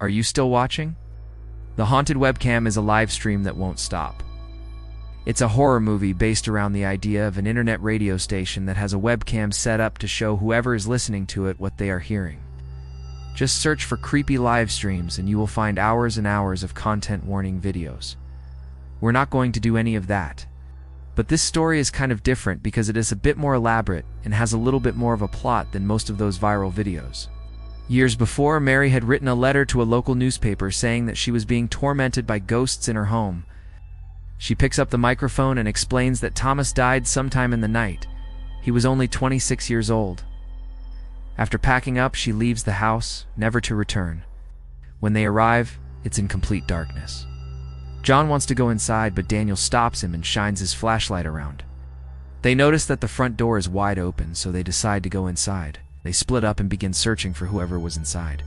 Are you still watching? The Haunted Webcam is a live stream that won't stop. It's a horror movie based around the idea of an internet radio station that has a webcam set up to show whoever is listening to it what they are hearing. Just search for creepy live streams and you will find hours and hours of content warning videos. We're not going to do any of that. But this story is kind of different because it is a bit more elaborate and has a little bit more of a plot than most of those viral videos. Years before, Mary had written a letter to a local newspaper saying that she was being tormented by ghosts in her home. She picks up the microphone and explains that Thomas died sometime in the night. He was only 26 years old. After packing up, she leaves the house, never to return. When they arrive, it's in complete darkness. John wants to go inside, but Daniel stops him and shines his flashlight around. They notice that the front door is wide open, so they decide to go inside. They split up and begin searching for whoever was inside.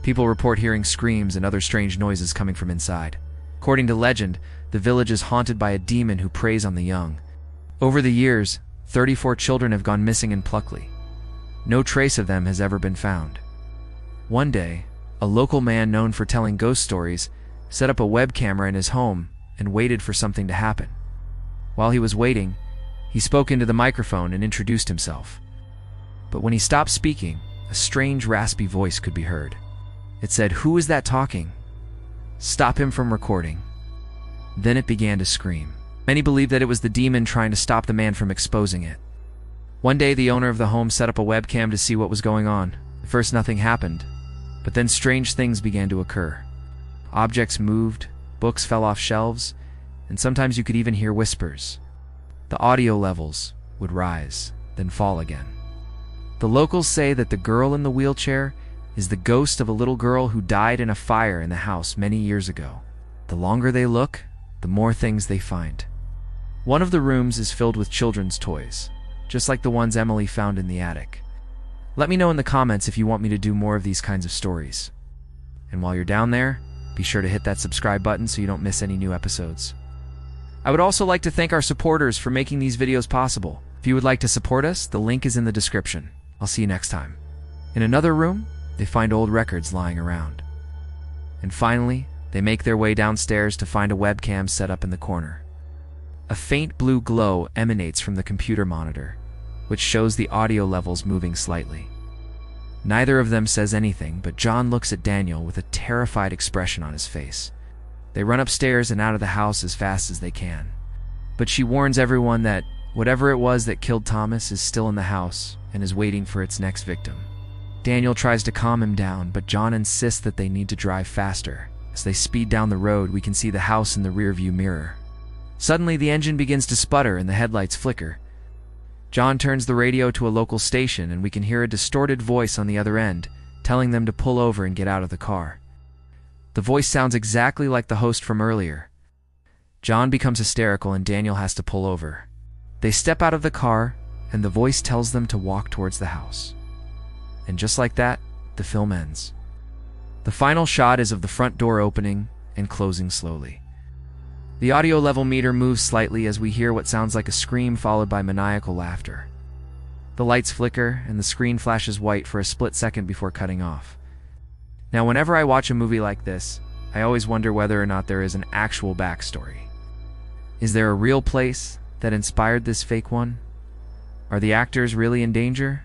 People report hearing screams and other strange noises coming from inside. According to legend, the village is haunted by a demon who preys on the young. Over the years, 34 children have gone missing in Pluckley. No trace of them has ever been found. One day, a local man known for telling ghost stories set up a web camera in his home and waited for something to happen. While he was waiting, he spoke into the microphone and introduced himself. But when he stopped speaking, a strange raspy voice could be heard. It said, "Who is that talking? Stop him from recording." Then it began to scream. Many believe that it was the demon trying to stop the man from exposing it. One day, the owner of the home set up a webcam to see what was going on. At first, nothing happened, but then strange things began to occur. Objects moved, books fell off shelves, and sometimes you could even hear whispers. The audio levels would rise, then fall again. The locals say that the girl in the wheelchair is the ghost of a little girl who died in a fire in the house many years ago. The longer they look, the more things they find. One of the rooms is filled with children's toys, just like the ones Emily found in the attic. Let me know in the comments if you want me to do more of these kinds of stories. And while you're down there, be sure to hit that subscribe button so you don't miss any new episodes. I would also like to thank our supporters for making these videos possible. If you would like to support us, the link is in the description. I'll see you next time. In another room, they find old records lying around. And finally, they make their way downstairs to find a webcam set up in the corner. A faint blue glow emanates from the computer monitor, which shows the audio levels moving slightly. Neither of them says anything, but John looks at Daniel with a terrified expression on his face. They run upstairs and out of the house as fast as they can. But she warns everyone that whatever it was that killed Thomas is still in the house and is waiting for its next victim. Daniel tries to calm him down, but John insists that they need to drive faster. As they speed down the road, we can see the house in the rearview mirror. Suddenly, the engine begins to sputter and the headlights flicker. John turns the radio to a local station and we can hear a distorted voice on the other end, telling them to pull over and get out of the car. The voice sounds exactly like the host from earlier. John becomes hysterical and Daniel has to pull over. They step out of the car and the voice tells them to walk towards the house. And just like that, the film ends. The final shot is of the front door opening and closing slowly. The audio level meter moves slightly as we hear what sounds like a scream followed by maniacal laughter. The lights flicker and the screen flashes white for a split second before cutting off. Now, whenever I watch a movie like this, I always wonder whether or not there is an actual backstory. Is there a real place that inspired this fake one? Are the actors really in danger?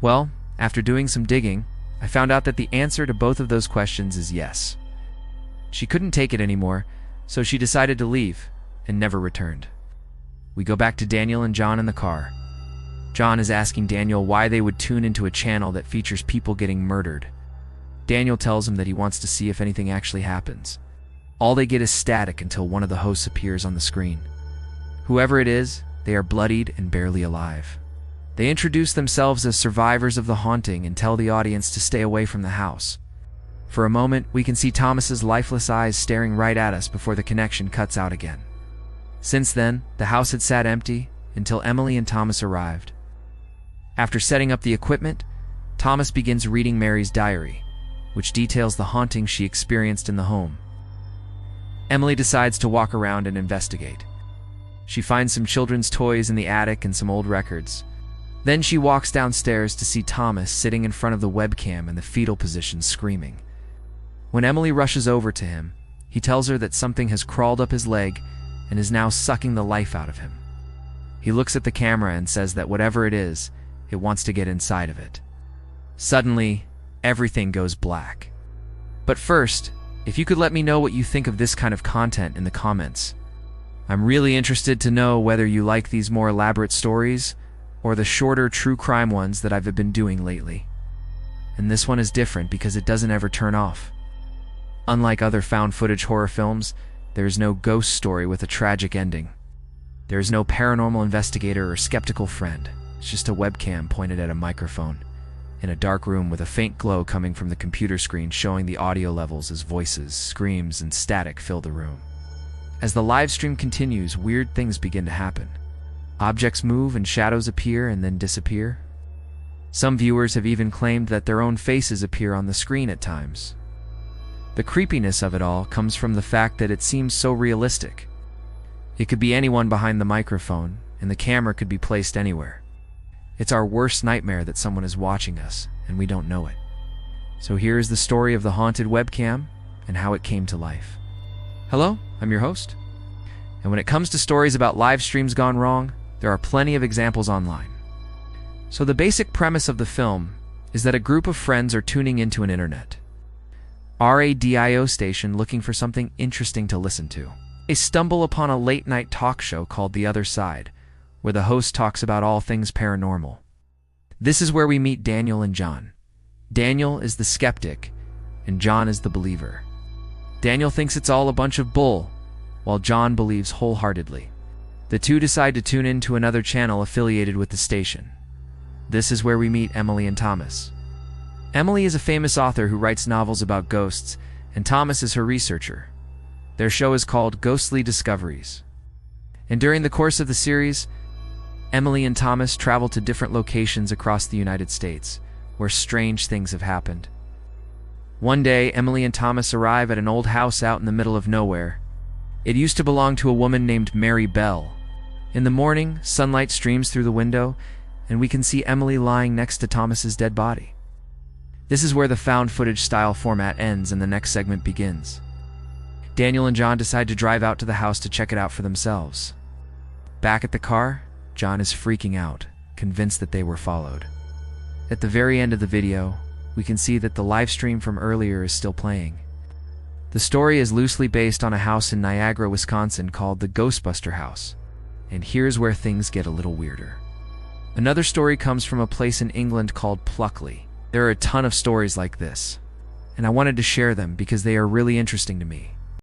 Well, after doing some digging, I found out that the answer to both of those questions is yes. She couldn't take it anymore, so she decided to leave and never returned. We go back to Daniel and John in the car. John is asking Daniel why they would tune into a channel that features people getting murdered. Daniel tells him that he wants to see if anything actually happens. All they get is static until one of the hosts appears on the screen. Whoever it is, they are bloodied and barely alive. They introduce themselves as survivors of the haunting and tell the audience to stay away from the house. For a moment, we can see Thomas's lifeless eyes staring right at us before the connection cuts out again. Since then, the house had sat empty until Emily and Thomas arrived. After setting up the equipment, Thomas begins reading Mary's diary, which details the haunting she experienced in the home. Emily decides to walk around and investigate. She finds some children's toys in the attic and some old records. Then she walks downstairs to see Thomas sitting in front of the webcam in the fetal position screaming. When Emily rushes over to him, he tells her that something has crawled up his leg and is now sucking the life out of him. He looks at the camera and says that whatever it is, it wants to get inside of it. Suddenly, everything goes black. But first, if you could let me know what you think of this kind of content in the comments. I'm really interested to know whether you like these more elaborate stories or the shorter true crime ones that I've been doing lately. And this one is different because it doesn't ever turn off. Unlike other found footage horror films, there is no ghost story with a tragic ending. There is no paranormal investigator or skeptical friend. It's just a webcam pointed at a microphone in a dark room with a faint glow coming from the computer screen showing the audio levels as voices, screams, and static fill the room. As the live stream continues, weird things begin to happen. Objects move and shadows appear and then disappear. Some viewers have even claimed that their own faces appear on the screen at times. The creepiness of it all comes from the fact that it seems so realistic. It could be anyone behind the microphone, and the camera could be placed anywhere. It's our worst nightmare that someone is watching us, and we don't know it. So here is the story of the haunted webcam and how it came to life. Hello, I'm your host. And when it comes to stories about live streams gone wrong, there are plenty of examples online. So the basic premise of the film is that a group of friends are tuning into an internet radio station looking for something interesting to listen to. They stumble upon a late-night talk show called The Other Side, where the host talks about all things paranormal. This is where we meet Daniel and John. Daniel is the skeptic, and John is the believer. Daniel thinks it's all a bunch of bull, while John believes wholeheartedly. The two decide to tune into another channel affiliated with the station. This is where we meet Emily and Thomas. Emily is a famous author who writes novels about ghosts, and Thomas is her researcher. Their show is called Ghostly Discoveries. And during the course of the series, Emily and Thomas travel to different locations across the United States, where strange things have happened. One day, Emily and Thomas arrive at an old house out in the middle of nowhere. It used to belong to a woman named Mary Bell. In the morning, sunlight streams through the window, and we can see Emily lying next to Thomas's dead body. This is where the found footage style format ends and the next segment begins. Daniel and John decide to drive out to the house to check it out for themselves. Back at the car, John is freaking out, convinced that they were followed. At the very end of the video, we can see that the live stream from earlier is still playing. The story is loosely based on a house in Niagara, Wisconsin called the Ghostbuster House. And here's where things get a little weirder. Another story comes from a place in England called Pluckley. There are a ton of stories like this, and I wanted to share them because they are really interesting to me.